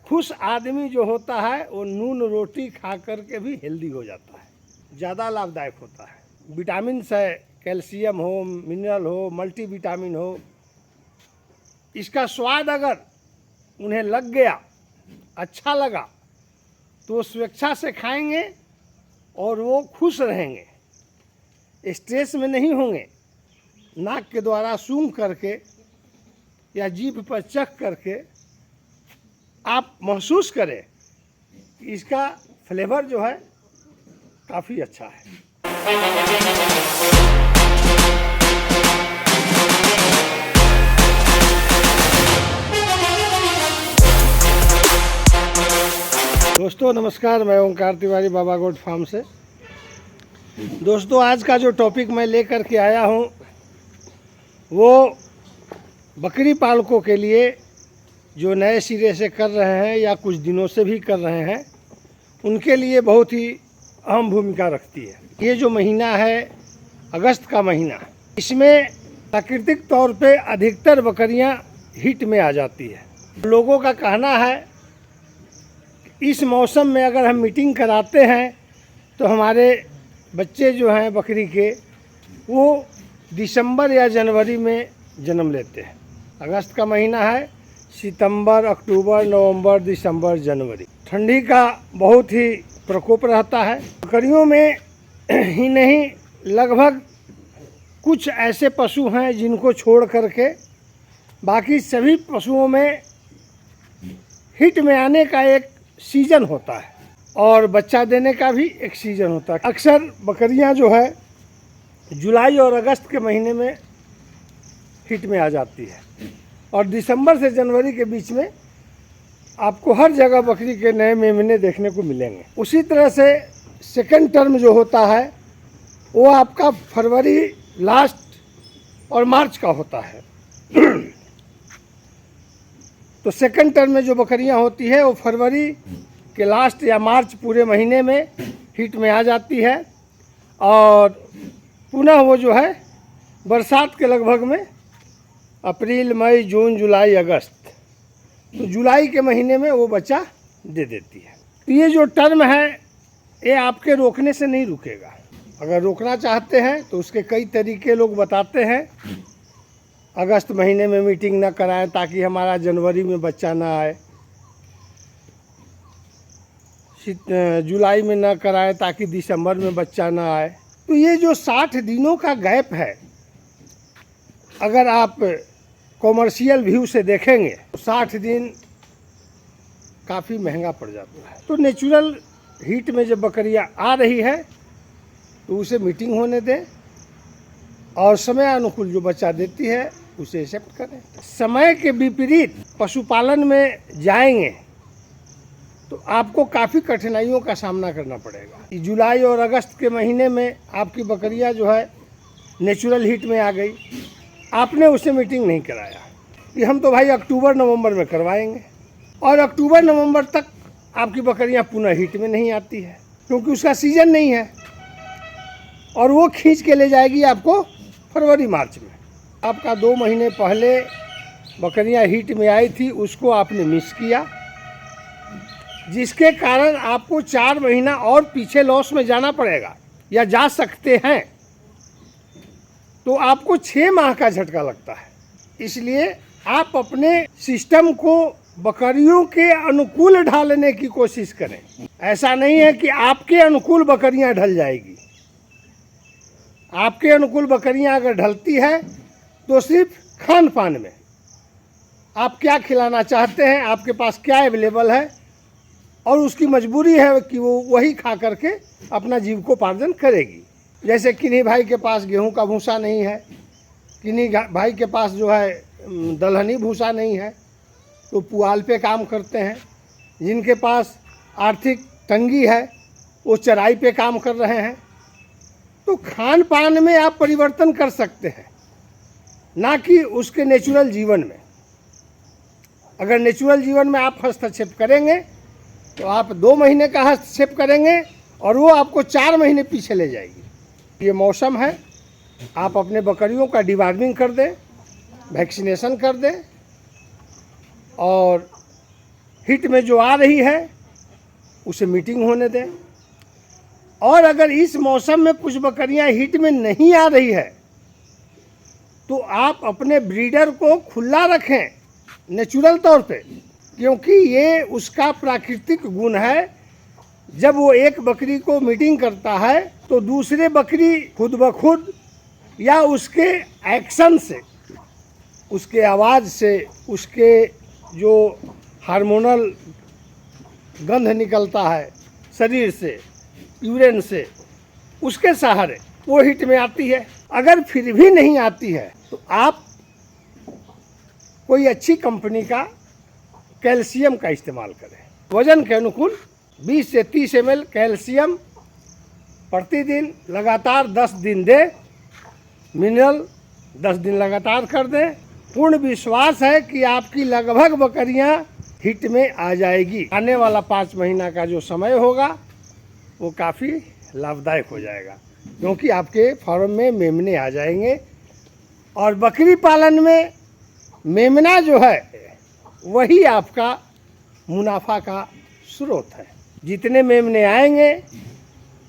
खुश आदमी जो होता है वो नून रोटी खा कर के भी हेल्दी हो जाता है, ज़्यादा लाभदायक होता है। विटामिन है, कैल्शियम हो, मिनरल हो, मल्टीविटामिन हो, इसका स्वाद अगर उन्हें लग गया, अच्छा लगा, तो स्वेच्छा से खाएंगे और वो खुश रहेंगे, स्ट्रेस में नहीं होंगे। नाक के द्वारा सूंघ करके या जीभ पर चख करके आप महसूस करें कि इसका फ्लेवर जो है काफ़ी अच्छा है। दोस्तों नमस्कार, मैं ओंकार तिवारी बाबा गोट फार्म से। दोस्तों आज का जो टॉपिक मैं लेकर के आया हूँ वो बकरी पालकों के लिए जो नए सिरे से कर रहे हैं या कुछ दिनों से भी कर रहे हैं, उनके लिए बहुत ही अहम भूमिका रखती है। ये जो महीना है अगस्त का महीना, इसमें प्राकृतिक तौर पे अधिकतर बकरियां हिट में आ जाती है। लोगों का कहना है इस मौसम में अगर हम मीटिंग कराते हैं तो हमारे बच्चे जो हैं बकरी के वो दिसंबर या जनवरी में जन्म लेते हैं। अगस्त का महीना है, सितंबर, अक्टूबर, नवंबर, दिसंबर, जनवरी ठंडी का बहुत ही प्रकोप रहता है। बकरियों में ही नहीं, लगभग कुछ ऐसे पशु हैं जिनको छोड़ करके बाकी सभी पशुओं में हिट में आने का एक सीजन होता है और बच्चा देने का भी एक सीजन होता है। अक्सर बकरियां जो है जुलाई और अगस्त के महीने में हिट में आ जाती है और दिसंबर से जनवरी के बीच में आपको हर जगह बकरी के नए मेमने देखने को मिलेंगे। उसी तरह से सेकंड टर्म जो होता है वो आपका फरवरी लास्ट और मार्च का होता है। तो सेकंड टर्म में जो बकरियां होती है वो फरवरी के लास्ट या मार्च पूरे महीने में हिट में आ जाती है और पुनः वो जो है बरसात के लगभग में अप्रैल, मई, जून, जुलाई, अगस्त, तो जुलाई के महीने में वो बच्चा दे देती है। तो ये जो टर्म है ये आपके रोकने से नहीं रुकेगा। अगर रोकना चाहते हैं तो उसके कई तरीके लोग बताते हैं। अगस्त महीने में मीटिंग ना कराएं ताकि हमारा जनवरी में बच्चा ना आए, जुलाई में ना कराएं ताकि दिसंबर में बच्चा ना आए। तो ये जो 60 दिनों का गैप है, अगर आप कॉमर्शियल व्यू से देखेंगे तो 60 दिन काफ़ी महंगा पड़ जाता है। तो नेचुरल हीट में जब बकरियां आ रही है तो उसे मीटिंग होने दें और समय अनुकूल जो बच्चा देती है उसे एक्सेप्ट करें। समय के विपरीत पशुपालन में जाएंगे तो आपको काफ़ी कठिनाइयों का सामना करना पड़ेगा। जुलाई और अगस्त के महीने में आपकी बकरियां जो है नेचुरल हीट में आ गई, आपने उसे मीटिंग नहीं कराया, कि हम तो भाई अक्टूबर नवंबर में करवाएंगे और अक्टूबर नवंबर तक आपकी बकरियां पुनः हीट में नहीं आती है क्योंकि उसका सीजन नहीं है और वो खींच के ले जाएगी आपको फरवरी मार्च में। आपका 2 महीने पहले बकरियां हीट में आई थी, उसको आपने मिस किया, जिसके कारण आपको 4 महीना और पीछे लॉस में जाना पड़ेगा या जा सकते हैं। तो आपको 6 माह का झटका लगता है। इसलिए आप अपने सिस्टम को बकरियों के अनुकूल ढालने की कोशिश करें। ऐसा नहीं है कि आपके अनुकूल बकरियां ढल जाएगी। आपके अनुकूल बकरियां अगर ढलती है तो सिर्फ खान पान में आप क्या खिलाना चाहते हैं, आपके पास क्या अवेलेबल है और उसकी मजबूरी है कि वो वही खा करके अपना जीविकोपार्जन करेगी। जैसे किन्हीं भाई के पास गेहूं का भूसा नहीं है, किन्हीं भाई के पास जो है दलहनी भूसा नहीं है, तो पुआल पे काम करते हैं। जिनके पास आर्थिक तंगी है वो चराई पे काम कर रहे हैं। तो खान पान में आप परिवर्तन कर सकते हैं, ना कि उसके नेचुरल जीवन में। अगर नेचुरल जीवन में आप हस्तक्षेप करेंगे तो आप 2 महीने का हस्तक्षेप करेंगे और वो आपको 4 महीने पीछे ले जाएगी। ये मौसम है, आप अपने बकरियों का डिवार्मिंग कर दें, वैक्सीनेशन कर दें और हिट में जो आ रही है उसे मीटिंग होने दें। और अगर इस मौसम में कुछ बकरियां हिट में नहीं आ रही है तो आप अपने ब्रीडर को खुला रखें नेचुरल तौर पे, क्योंकि ये उसका प्राकृतिक गुण है। जब वो एक बकरी को मीटिंग करता है तो दूसरे बकरी खुद ब खुद या उसके एक्शन से, उसके आवाज़ से, उसके जो हार्मोनल गंध निकलता है शरीर से, यूरिन से, उसके सहारे वो हिट में आती है। अगर फिर भी नहीं आती है तो आप कोई अच्छी कंपनी का कैल्शियम का इस्तेमाल करें। वजन के अनुकूल 20 से 30 ml कैल्शियम प्रतिदिन लगातार 10 दिन दे, मिनरल 10 दिन लगातार कर दें। पूर्ण विश्वास है कि आपकी लगभग बकरियां हिट में आ जाएगी। आने वाला 5 महीना का जो समय होगा वो काफ़ी लाभदायक हो जाएगा, क्योंकि आपके फार्म में मेमने आ जाएंगे। और बकरी पालन में मेमना जो है वही आपका मुनाफा का स्रोत है। जितने मेमने आएंगे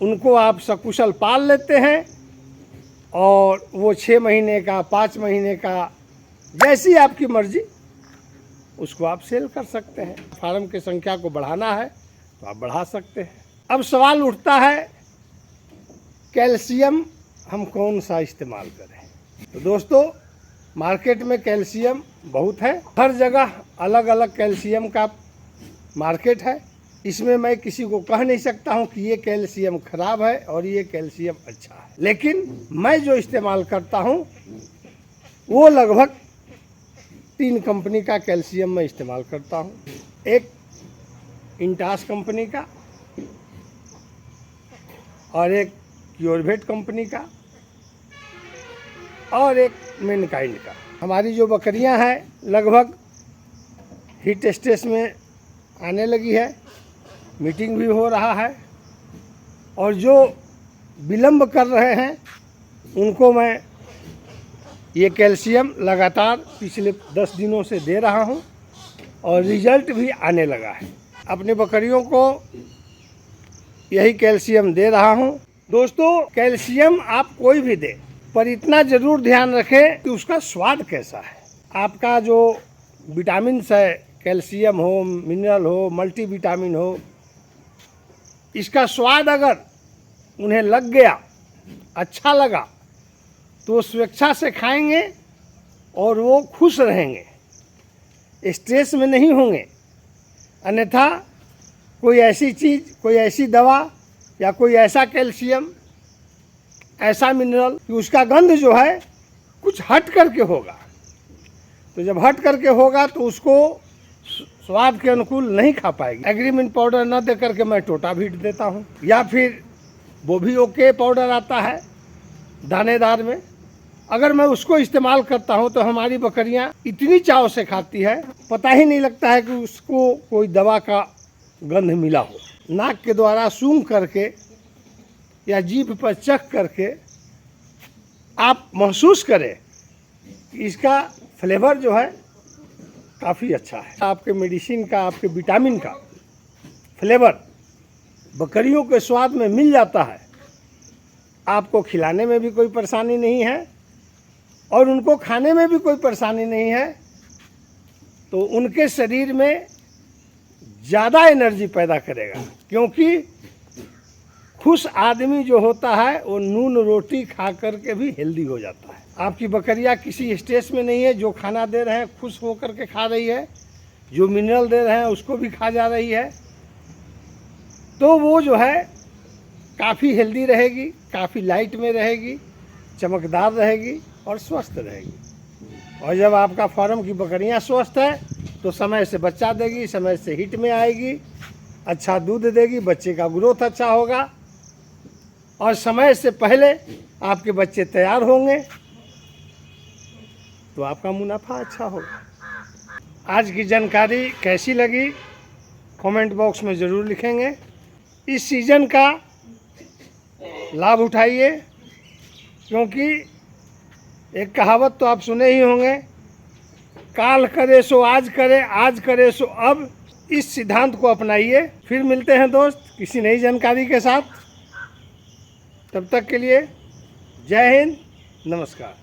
उनको आप सकुशल पाल लेते हैं और वो 6 महीने का, 5 महीने का, जैसी आपकी मर्जी उसको आप सेल कर सकते हैं। फार्म की संख्या को बढ़ाना है तो आप बढ़ा सकते हैं। अब सवाल उठता है कैल्शियम हम कौन सा इस्तेमाल करें। तो दोस्तों, मार्केट में कैल्शियम बहुत है, हर जगह अलग अलग कैल्शियम का मार्केट है। इसमें मैं किसी को कह नहीं सकता हूं कि ये कैल्शियम खराब है और ये कैल्शियम अच्छा है, लेकिन मैं जो इस्तेमाल करता हूं वो लगभग 3 कंपनी का कैल्शियम मैं इस्तेमाल करता हूं। एक इंटास कंपनी का और एक क्योरवेट कंपनी का और एक मैनकाइंड का। हमारी जो बकरियां हैं लगभग हिट स्टेज में आने लगी है, मीटिंग भी हो रहा है, और जो विलम्ब कर रहे हैं उनको मैं ये कैल्शियम लगातार पिछले 10 दिनों से दे रहा हूं और रिजल्ट भी आने लगा है। अपने बकरियों को यही कैल्शियम दे रहा हूं। दोस्तों, कैल्शियम आप कोई भी दे, पर इतना ज़रूर ध्यान रखें कि उसका स्वाद कैसा है। आपका जो विटामिन्स है, कैल्शियम हो, मिनरल हो, मल्टीविटामिन हो, इसका स्वाद अगर उन्हें लग गया, अच्छा लगा, तो स्वेच्छा से खाएंगे और वो खुश रहेंगे, स्ट्रेस में नहीं होंगे। अन्यथा कोई ऐसी चीज़, कोई ऐसी दवा या कोई ऐसा कैल्शियम, ऐसा मिनरल कि उसका गंध जो है कुछ हट करके होगा, तो जब हट करके होगा तो उसको स्वाद के अनुकूल नहीं खा पाएगी। एग्रीमिन पाउडर न दे करके मैं टोटा भीट देता हूँ, या फिर वो भी ओके पाउडर आता है दानेदार में, अगर मैं उसको इस्तेमाल करता हूँ तो हमारी बकरियाँ इतनी चाव से खाती है, पता ही नहीं लगता है कि उसको कोई दवा का गंध मिला हो। नाक के द्वारा सूंघ करके या जीभ पर चख करके आप महसूस करें कि इसका फ्लेवर जो है काफ़ी अच्छा है। आपके मेडिसिन का, आपके विटामिन का फ्लेवर बकरियों के स्वाद में मिल जाता है। आपको खिलाने में भी कोई परेशानी नहीं है और उनको खाने में भी कोई परेशानी नहीं है, तो उनके शरीर में ज़्यादा एनर्जी पैदा करेगा। क्योंकि खुश आदमी जो होता है वो नून रोटी खा कर के भी हेल्दी हो जाता है। आपकी बकरियां किसी स्टेज में नहीं है, जो खाना दे रहे हैं खुश होकर के खा रही है, जो मिनरल दे रहे हैं उसको भी खा जा रही है, तो वो जो है काफ़ी हेल्दी रहेगी, काफ़ी लाइट में रहेगी, चमकदार रहेगी और स्वस्थ रहेगी। और जब आपका फार्म की बकरियां स्वस्थ है तो समय से बच्चा देगी, समय से हिट में आएगी, अच्छा दूध देगी, बच्चे का ग्रोथ अच्छा होगा और समय से पहले आपके बच्चे तैयार होंगे तो आपका मुनाफा अच्छा होगा। आज की जानकारी कैसी लगी कमेंट बॉक्स में ज़रूर लिखेंगे। इस सीज़न का लाभ उठाइए, क्योंकि एक कहावत तो आप सुने ही होंगे, काल करे सो आज करे, आज करे सो अब, इस सिद्धांत को अपनाइए। फिर मिलते हैं दोस्त किसी नई जानकारी के साथ। तब तक के लिए जय हिंद, नमस्कार।